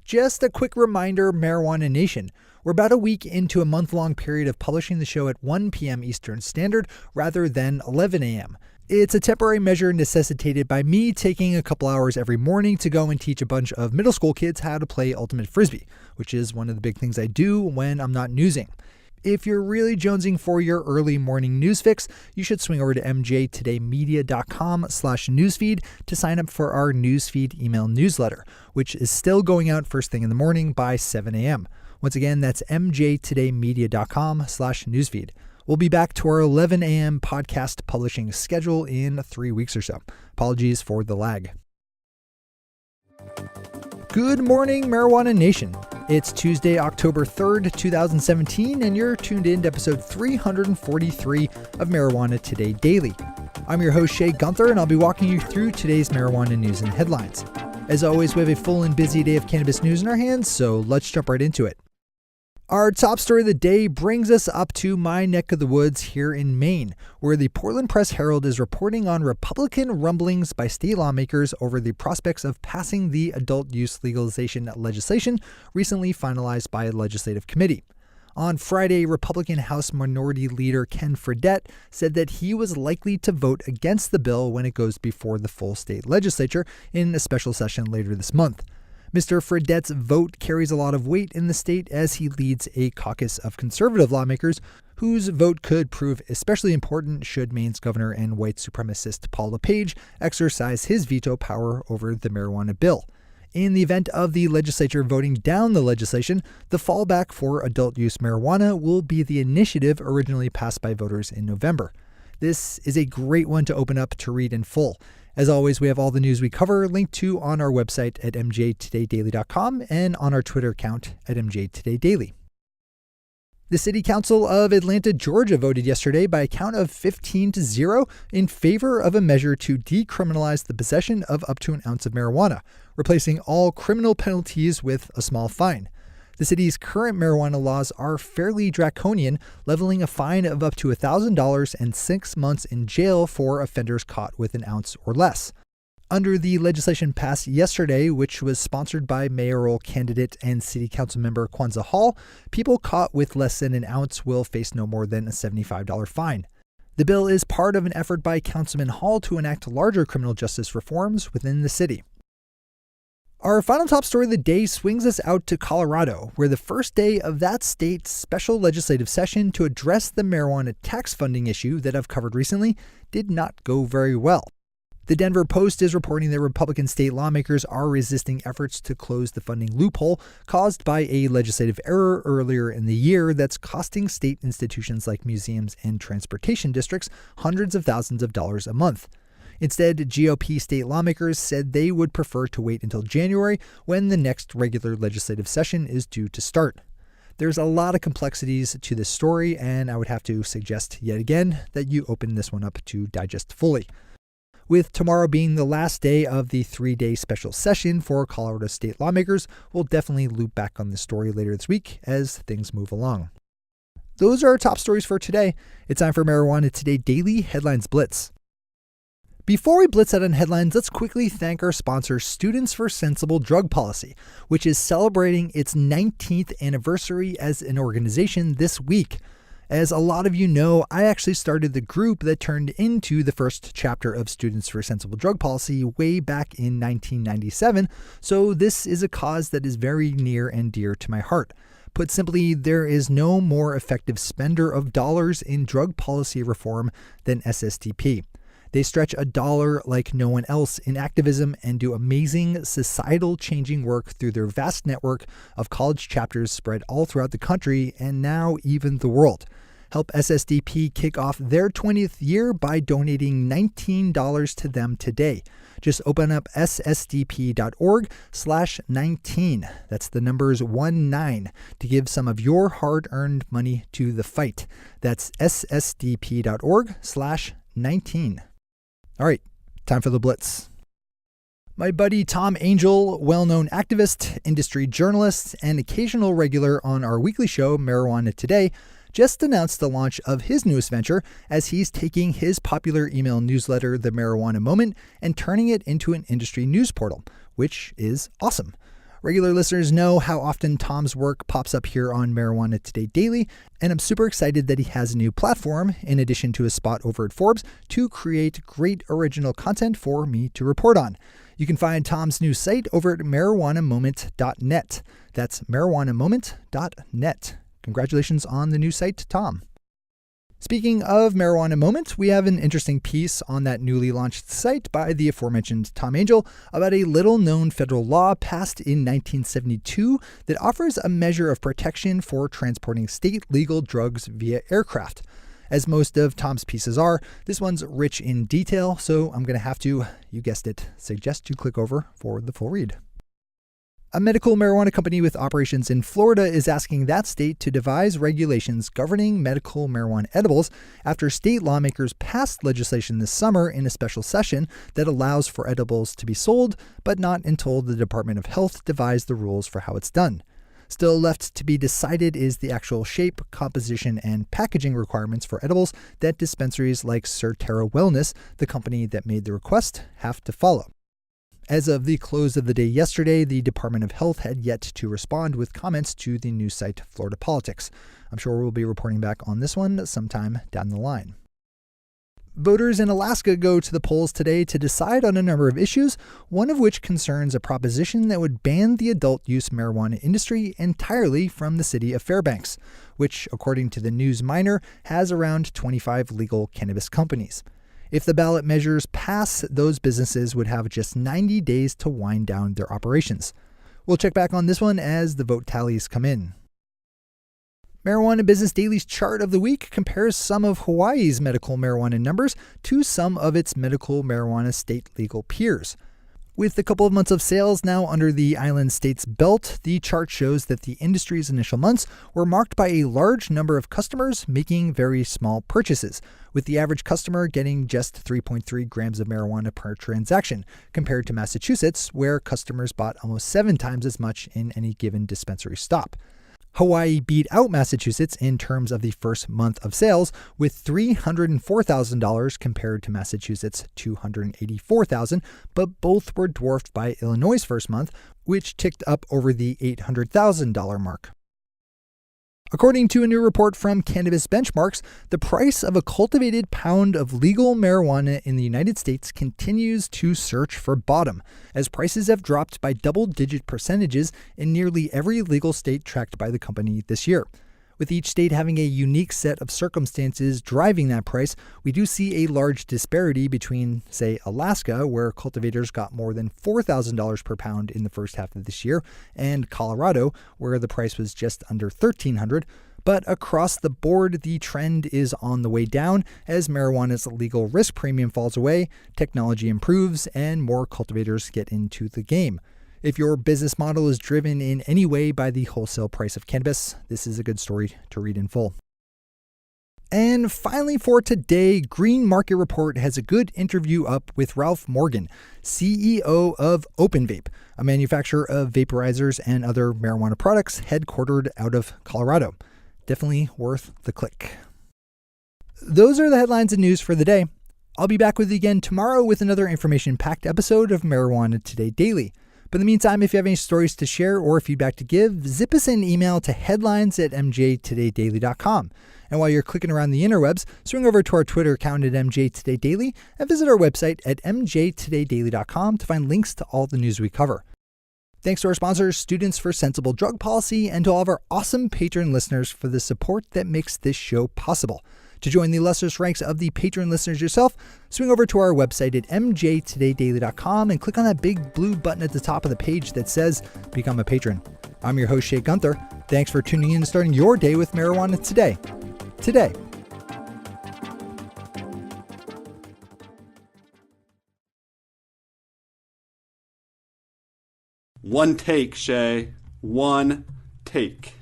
Just a quick reminder, Marijuana Nation. We're about a week into a month-long period of publishing the show at 1 p.m. Eastern Standard rather than 11 a.m. It's a temporary measure necessitated by me taking a couple hours every morning to go and teach a bunch of middle school kids how to play Ultimate Frisbee, which is one of the big things I do when I'm not newsing. If you're really jonesing for your early morning news fix, you should swing over to mjtodaymedia.com/newsfeed to sign up for our newsfeed email newsletter, which is still going out first thing in the morning by 7 a.m. Once again, that's mjtodaymedia.com/newsfeed. We'll be back to our 11 a.m. podcast publishing schedule in 3 weeks or so. Apologies for the lag. Good morning, Marijuana Nation. It's Tuesday, October 3rd, 2017, and you're tuned in to episode 343 of Marijuana Today Daily. I'm your host, Shay Gunther, and I'll be walking you through today's marijuana news and headlines. As always, we have a full and busy day of cannabis news in our hands, so let's jump right into it. Our top story of the day brings us up to my neck of the woods here in Maine, where the Portland Press Herald is reporting on Republican rumblings by state lawmakers over the prospects of passing the adult use legalization legislation recently finalized by a legislative committee. On Friday, Republican House Minority Leader Ken Fredette said that he was likely to vote against the bill when it goes before the full state legislature in a special session later this month. Mr. Fredette's vote carries a lot of weight in the state as he leads a caucus of conservative lawmakers whose vote could prove especially important should Maine's governor and white supremacist Paul LePage exercise his veto power over the marijuana bill. In the event of the legislature voting down the legislation, the fallback for adult use marijuana will be the initiative originally passed by voters in November. This is a great one to open up to read in full. As always, we have all the news we cover linked to on our website at mjtodaydaily.com and on our Twitter account at mjtodaydaily. The City Council of Atlanta, Georgia voted yesterday by a count of 15-0 in favor of a measure to decriminalize the possession of up to an ounce of marijuana, replacing all criminal penalties with a small fine. The city's current marijuana laws are fairly draconian, leveling a fine of up to $1,000 and 6 months in jail for offenders caught with an ounce or less. Under the legislation passed yesterday, which was sponsored by mayoral candidate and city council member Kwanzaa Hall, people caught with less than an ounce will face no more than a $75 fine. The bill is part of an effort by Councilman Hall to enact larger criminal justice reforms within the city. Our final top story of the day swings us out to Colorado, where the first day of that state's special legislative session to address the marijuana tax funding issue that I've covered recently did not go very well. The Denver Post is reporting that Republican state lawmakers are resisting efforts to close the funding loophole caused by a legislative error earlier in the year that's costing state institutions like museums and transportation districts hundreds of thousands of dollars a month. Instead, GOP state lawmakers said they would prefer to wait until January when the next regular legislative session is due to start. There's a lot of complexities to this story, and I would have to suggest yet again that you open this one up to digest fully. With tomorrow being the last day of the 3-day special session for Colorado state lawmakers, we'll definitely loop back on this story later this week as things move along. Those are our top stories for today. It's time for Marijuana Today Daily Headlines Blitz. Before we blitz out on headlines, let's quickly thank our sponsor, Students for Sensible Drug Policy, which is celebrating its 19th anniversary as an organization this week. As a lot of you know, I actually started the group that turned into the first chapter of Students for Sensible Drug Policy way back in 1997, so this is a cause that is very near and dear to my heart. Put simply, there is no more effective spender of dollars in drug policy reform than SSDP. They stretch a dollar like no one else in activism and do amazing societal changing work through their vast network of college chapters spread all throughout the country and now even the world. Help SSDP kick off their 20th year by donating $19 to them today. Just open up ssdp.org/19. That's the numbers 19 to give some of your hard-earned money to the fight. That's ssdp.org/19. All right, time for the blitz. My buddy Tom Angel, well-known activist, industry journalist, and occasional regular on our weekly show, Marijuana Today, just announced the launch of his newest venture as he's taking his popular email newsletter, The Marijuana Moment, and turning it into an industry news portal, which is awesome. Regular listeners know how often Tom's work pops up here on Marijuana Today Daily, and I'm super excited that he has a new platform, in addition to a spot over at Forbes, to create great original content for me to report on. You can find Tom's new site over at marijuanamoment.net. That's marijuanamoment.net. Congratulations on the new site, Tom. Speaking of Marijuana Moment, we have an interesting piece on that newly launched site by the aforementioned Tom Angel about a little-known federal law passed in 1972 that offers a measure of protection for transporting state legal drugs via aircraft. As most of Tom's pieces are, this one's rich in detail, so I'm going to have to, you guessed it, suggest you click over for the full read. A medical marijuana company with operations in Florida is asking that state to devise regulations governing medical marijuana edibles after state lawmakers passed legislation this summer in a special session that allows for edibles to be sold, but not until the Department of Health devised the rules for how it's done. Still left to be decided is the actual shape, composition, and packaging requirements for edibles that dispensaries like Surterra Wellness, the company that made the request, have to follow. As of the close of the day yesterday, the Department of Health had yet to respond with comments to the news site Florida Politics. I'm sure we'll be reporting back on this one sometime down the line. Voters in Alaska go to the polls today to decide on a number of issues, one of which concerns a proposition that would ban the adult-use marijuana industry entirely from the city of Fairbanks, which, according to the News Miner, has around 25 legal cannabis companies. If the ballot measures pass, those businesses would have just 90 days to wind down their operations. We'll check back on this one as the vote tallies come in. Marijuana Business Daily's chart of the week compares some of Hawaii's medical marijuana numbers to some of its medical marijuana state legal peers. With a couple of months of sales now under the island state's belt, the chart shows that the industry's initial months were marked by a large number of customers making very small purchases, with the average customer getting just 3.3 grams of marijuana per transaction, compared to Massachusetts, where customers bought almost 7 times as much in any given dispensary stop. Hawaii beat out Massachusetts in terms of the first month of sales, with $304,000 compared to Massachusetts' $284,000, but both were dwarfed by Illinois' first month, which ticked up over the $800,000 mark. According to a new report from Cannabis Benchmarks, the price of a cultivated pound of legal marijuana in the United States continues to search for bottom, as prices have dropped by double-digit percentages in nearly every legal state tracked by the company this year. With each state having a unique set of circumstances driving that price, we do see a large disparity between, say, Alaska, where cultivators got more than $4,000 per pound in the first half of this year, and Colorado, where the price was just under $1,300. But across the board, the trend is on the way down as marijuana's legal risk premium falls away, technology improves, and more cultivators get into the game. If your business model is driven in any way by the wholesale price of cannabis, this is a good story to read in full. And finally for today, Green Market Report has a good interview up with Ralph Morgan, CEO of Open Vape, a manufacturer of vaporizers and other marijuana products headquartered out of Colorado. Definitely worth the click. Those are the headlines and news for the day. I'll be back with you again tomorrow with another information-packed episode of Marijuana Today Daily. But in the meantime, if you have any stories to share or feedback to give, zip us an email to headlines@mjtodaydaily.com. And while you're clicking around the interwebs, swing over to our Twitter account at mjtodaydaily and visit our website at mjtodaydaily.com to find links to all the news we cover. Thanks to our sponsors, Students for Sensible Drug Policy, and to all of our awesome patron listeners for the support that makes this show possible. To join the illustrious ranks of the patron listeners yourself, swing over to our website at mjtodaydaily.com and click on that big blue button at the top of the page that says Become a Patron. I'm your host, Shay Gunther. Thanks for tuning in and starting your day with marijuana today. One take, Shay. One take.